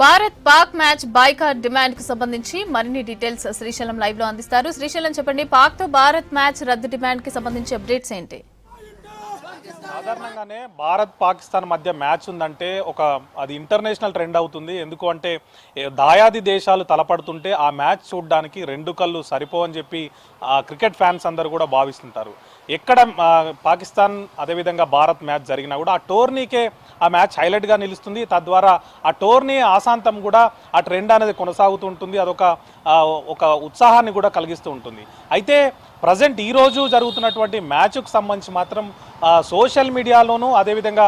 Bharat Pak match boycott demand కు సంబంధించి మరిన్ని డీటెయిల్స్ శ్రీశైలం లైవ్ లో అందిస్తారు. శ్రీశైలం చెప్పండి, పాక్ తో భారత్ మ్యాచ్ రద్దు డిమాండ్ కి సంబంధించి అప్డేట్స్ ఏంటి? సాధారణంగానే భారత్ పాకిస్తాన్ మధ్య మ్యాచ్ ఉందంటే అది ఇంటర్నేషనల్ ట్రెండ్ అవుతుంది. ఎందుకు అంటే దాయాది దేశాలు తలపడుతుంటే ఆ మ్యాచ్ చూడడానికి రెండు కళ్ళు సరిపోవని చెప్పి క్రికెట్ ఫ్యాన్స్ అందరూ కూడా భావిస్తుంటారు. ఎక్కడ పాకిస్తాన్ అదేవిధంగా భారత్ మ్యాచ్ జరిగినా కూడా ఆ టోర్నీకే ఆ మ్యాచ్ హైలైట్గా నిలుస్తుంది. తద్వారా ఆ టోర్నీ ఆశాంతం కూడా ఆ ట్రెండ్ అనేది కొనసాగుతూ ఉంటుంది. ఒక ఉత్సాహాన్ని కూడా కలిగిస్తూ ఉంటుంది. అయితే ప్రజెంట్ ఈరోజు జరుగుతున్నటువంటి మ్యాచ్కు సంబంధించి మాత్రం సోషల్ మీడియాలోనూ అదేవిధంగా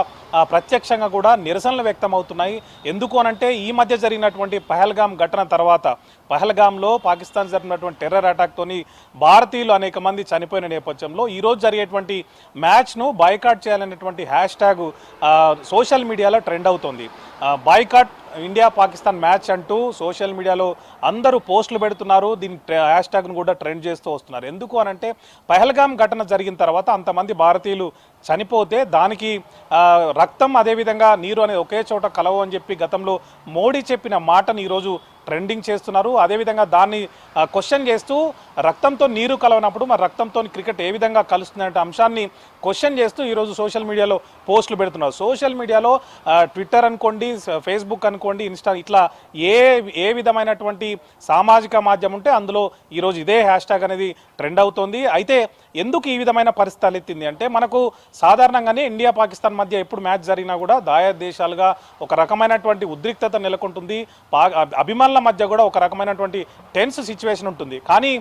ప్రత్యక్షంగా కూడా నిరసనలు వ్యక్తం అవుతున్నాయి. ఎందుకు అనంటే ఈ మధ్య జరిగినటువంటి పహల్గామ్ ఘటన తర్వాత పహల్గామ్లో పాకిస్తాన్ జరిగినటువంటి టెర్రర్ అటాక్తోని భారతీయులు అనేక మంది చనిపోయిన నేపథ్యంలో ఈరోజు జరిగేటువంటి మ్యాచ్ను బాయ్కాట్ చేయాలనేటువంటి హ్యాష్ ట్యాగ్ సోషల్ మీడియాలో ట్రెండ్ అవుతుంది. బాయ్కాట్ ఇండియా పాకిస్తాన్ మ్యాచ్ అంటూ సోషల్ మీడియాలో అందరూ పోస్టులు పెడుతున్నారు. దీని హ్యాష్ ట్యాగ్ను కూడా ట్రెండ్ చేస్తూ వస్తున్నారు. ఎందుకు అనంటే పహల్గామ్ ఘటన జరిగిన తర్వాత అంతమంది భారతీయులు చనిపోతే దానికి రక్తం అదేవిధంగా నీరు అనేది ఒకే చోట కలవు అని చెప్పి గతంలో మోడీ చెప్పిన మాటను ఈరోజు ట్రెండింగ్ చేస్తున్నారు. అదేవిధంగా దాన్ని క్వశ్చన్ చేస్తూ రక్తంతో నీరు కలవనప్పుడు మరి రక్తంతో క్రికెట్ ఏ విధంగా కలుస్తుందనే అంశాన్ని క్వశ్చన్ చేస్తూ ఈరోజు సోషల్ మీడియాలో పోస్టులు పెడుతున్నారు. సోషల్ మీడియాలో ట్విట్టర్ అనుకోండి, ఫేస్బుక్ అనుకోండి, ఇన్స్టా ఇట్లా ఏ విధమైనటువంటి సామాజిక మాధ్యమం ఉంటే అందులో ఈరోజు ఇదే హ్యాష్ ట్యాగ్ అనేది ట్రెండ్ అవుతుంది. అయితే ఎందుకు ఈ విధమైన పరిస్థితి తలెత్తింది అంటే మనకు సాధారణంగానే ఇండియా పాకిస్తాన్ మధ్య ఎప్పుడు మ్యాచ్ జరిగినా కూడా దాయా దేశాలుగా ఒక రకమైనటువంటి ఉద్రిక్తత నెలకొంటుంది. అభిమానుల మధ్య కూడా ఒక రకమైనటువంటి టెన్స్ సిచ్యువేషన్ ఉంటుంది. కానీ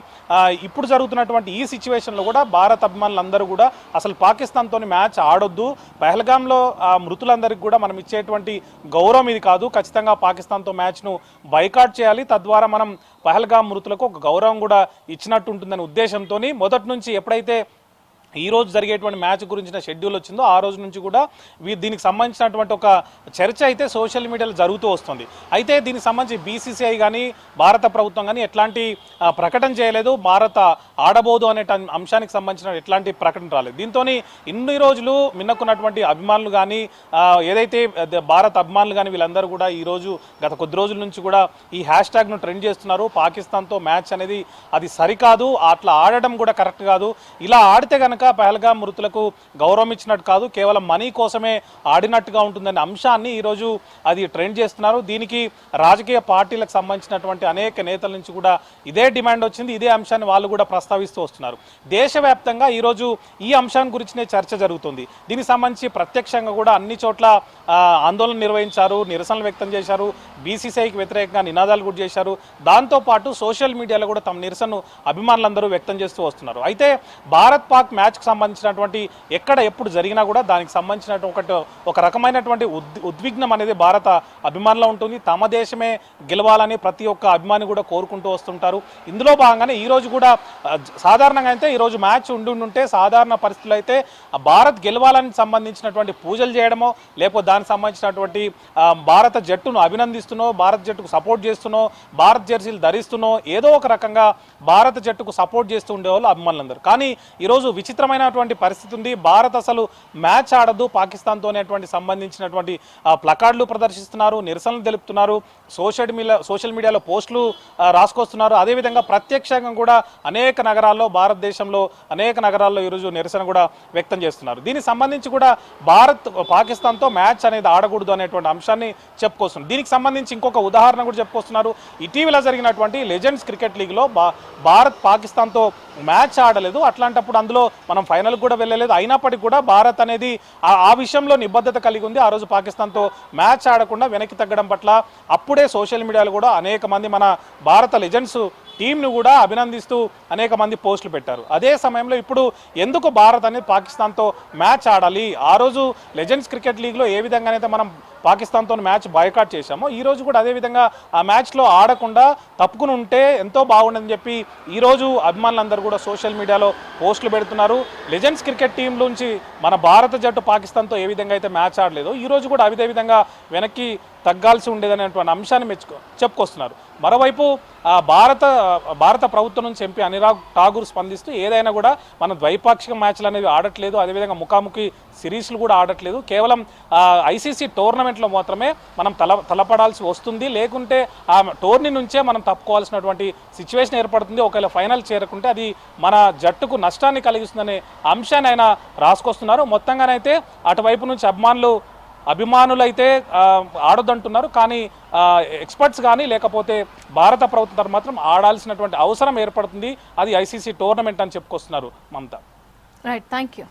ఇప్పుడు జరుగుతున్నటువంటి ఈ సిచ్యువేషన్లో కూడా భారత్ అభిమానులందరూ కూడా అసలు పాకిస్తాన్తో మ్యాచ్ ఆడొద్దు, పహల్గామ్లో మృతులందరికీ కూడా మనం ఇచ్చేటువంటి గౌరవం ఇది కాదు, ఖచ్చితంగా పాకిస్తాన్తో మ్యాచ్ను బాయ్కాట్ చేయాలి, తద్వారా మనం పహల్గామ్ మృతులకు ఒక గౌరవం కూడా ఇచ్చినట్టు ఉంటుందనే ఉద్దేశంతో మొదటి నుంచి ఎప్పుడైతే ఈ రోజు జరిగేటువంటి మ్యాచ్ గురించిన షెడ్యూల్ వచ్చిందో ఆ రోజు నుంచి కూడా దీనికి సంబంధించినటువంటి ఒక చర్చ అయితే సోషల్ మీడియాలో జరుగుతూ వస్తుంది. అయితే దీనికి సంబంధించి బీసీసీఐ కానీ భారత ప్రభుత్వం కానీ ఎట్లాంటి ప్రకటన చేయలేదు. భారత ఆడబోదు అనే అంశానికి సంబంధించిన ఎట్లాంటి ప్రకటన రాలేదు. దీంతో ఇన్ని రోజులు మిన్నకున్నటువంటి అభిమానులు కానీ ఏదైతే భారత అభిమానులు కానీ వీళ్ళందరూ కూడా ఈరోజు గత కొద్ది రోజుల నుంచి కూడా ఈ హ్యాష్ ట్యాగ్ను ట్రెండ్ చేస్తున్నారు. పాకిస్తాన్తో మ్యాచ్ అనేది అది సరికాదు, అట్లా ఆడడం కూడా కరెక్ట్ కాదు, ఇలా ఆడితే కనుక పహల్గామ్ మృతులకు గౌరవం ఇచ్చినట్టు కాదు, కేవలం మనీ కోసమే ఆడినట్టుగా ఉంటుందనే అంశాన్ని ఈరోజు అది ట్రెండ్ చేస్తున్నారు. దీనికి రాజకీయ పార్టీలకు సంబంధించినటువంటి అనేక నేతల నుంచి కూడా ఇదే డిమాండ్ వచ్చింది. ఇదే అంశాన్ని వాళ్ళు కూడా ప్రస్తావిస్తూ వస్తున్నారు. దేశవ్యాప్తంగా ఈరోజు ఈ అంశాన్ని గురించినే చర్చ జరుగుతుంది. దీనికి సంబంధించి ప్రత్యక్షంగా కూడా అన్ని చోట్ల ఆందోళన నిర్వహించారు, నిరసనలు వ్యక్తం చేశారు, బీసీసీఐకి వ్యతిరేకంగా నినాదాలు కూడా చేశారు. దాంతోపాటు సోషల్ మీడియాలో కూడా తమ నిరసనను అభిమానులందరూ వ్యక్తం చేస్తూ వస్తున్నారు. అయితే భారత్ పాక్ మ్యాచ్కు సంబంధించినటువంటి ఎక్కడ ఎప్పుడు జరిగినా కూడా దానికి సంబంధించినటువంటి ఒక రకమైనటువంటి ఉద్విగ్నం అనేది భారత అభిమానులు ఉంటుంది. తమ దేశమే గెలవాలని ప్రతి ఒక్క అభిమాని కూడా కోరుకుంటూ వస్తుంటారు. ఇందులో భాగంగానే ఈరోజు కూడా సాధారణంగా అయితే ఈరోజు మ్యాచ్ ఉంటే సాధారణ పరిస్థితులు అయితే భారత్ గెలవాలని సంబంధించినటువంటి పూజలు చేయడమో లేకపోతే దానికి సంబంధించినటువంటి భారత జట్టును అభినందిస్తున్నో, భారత జట్టుకు సపోర్ట్ చేస్తున్నో, భారత జెర్సీలు ధరిస్తున్నో ఏదో ఒక రకంగా భారత జట్టుకు సపోర్ట్ చేస్తూ ఉండేవాళ్ళు అభిమానులందరూ. కానీ ఈరోజు విచిత్రమైనటువంటి పరిస్థితి ఉంది. భారత్ అసలు మ్యాచ్ ఆడదు పాకిస్తాన్తో సంబంధించినటువంటి ప్లకార్డులు ప్రదర్శిస్తున్నారు, నిరసనలు తెలుపుతున్నారు, సోషల్ మీడియాలో పోస్టులు రాసుకొస్తున్నారు. అదేవిధంగా ప్రత్యక్షంగా కూడా అనేక నగరాల్లో భారతదేశంలో అనేక నగరాల్లో ఈరోజు నిరసన కూడా వ్యక్తం చేస్తున్నారు. దీనికి సంబంధించి కూడా భారత్ పాకిస్తాన్తో మ్యాచ్ అనేది ఆడకూడదు అనేటువంటి అంశాన్ని చెప్పుకొస్తున్నారు. దీనికి సంబంధించి ఇంకొక ఉదాహరణ కూడా చెప్పుకొస్తున్నారు. ఇటీవల జరిగినటువంటి లెజెండ్స్ క్రికెట్ లీగ్లో భారత్ పాకిస్తాన్తో మ్యాచ్ ఆడలేదు, అట్లాంటప్పుడు అందులో మనం ఫైనల్ కూడా వెళ్ళలేదు. అయినప్పటికీ కూడా భారత్ అనేది ఆ విషయంలో నిబద్ధత కలిగి ఉంది. ఆ రోజు పాకిస్తాన్తో మ్యాచ్ ఆడకుండా వెనక్కి తగ్గడం పట్ల అప్పుడే సోషల్ మీడియాలో కూడా అనేక మంది మన భారత లెజెండ్స్ టీంను కూడా అభినందిస్తూ అనేక మంది పోస్టులు పెట్టారు. అదే సమయంలో ఇప్పుడు ఎందుకు భారత్ అనేది పాకిస్తాన్తో మ్యాచ్ ఆడాలి? ఆ రోజు లెజెండ్స్ క్రికెట్ లీగ్లో ఏ విధంగానైతే మనం పాకిస్తాన్తో మ్యాచ్ బాయ్కాట్ చేశామో ఈరోజు కూడా అదేవిధంగా ఆ మ్యాచ్లో ఆడకుండా తప్పుకుని ఉంటే ఎంతో బాగుండదని చెప్పి ఈరోజు అభిమానులందరూ కూడా సోషల్ మీడియాలో పోస్టులు పెడుతున్నారు. లెజెండ్స్ క్రికెట్ టీం నుంచి మన భారత జట్టు పాకిస్తాన్తో ఏ విధంగా అయితే మ్యాచ్ ఆడలేదో ఈరోజు కూడా అదే విధంగా వెనక్కి తగ్గాల్సి ఉండేదనేటువంటి అంశాన్ని చెప్పుకొస్తున్నారు. మరోవైపు భారత ప్రభుత్వం నుంచి ఎంపీ అనురాగ్ ఠాగూర్ స్పందిస్తూ ఏదైనా కూడా మనం ద్వైపాక్షిక మ్యాచ్లు అనేవి ఆడట్లేదు, అదేవిధంగా ముఖాముఖి సిరీస్లు కూడా ఆడట్లేదు, కేవలం ఐసీసీ టోర్నమెంట్లో మాత్రమే మనం తలపడాల్సి వస్తుంది, లేకుంటే ఆ టోర్నీ నుంచే మనం తప్పుకోవాల్సినటువంటి సిచ్యువేషన్ ఏర్పడుతుంది. ఒకవేళ ఫైనల్ చేరకుంటే అది మన జట్టుకు నష్టాన్ని కలిగిస్తుందనే అంశాన్ని ఆయన రాసుకొస్తున్నారు. మొత్తంగానైతే అటువైపు నుంచి అభిమానులైతే ఆడొద్దంటున్నారు, కానీ ఎక్స్పర్ట్స్ కానీ లేకపోతే భారత ప్రభుత్వం తరఫున మాత్రం ఆడాల్సినటువంటి అవసరం ఏర్పడుతుంది, అది ఐసీసీ టోర్నమెంట్ అని చెప్పుకొస్తున్నారు మమత. Right, thank you.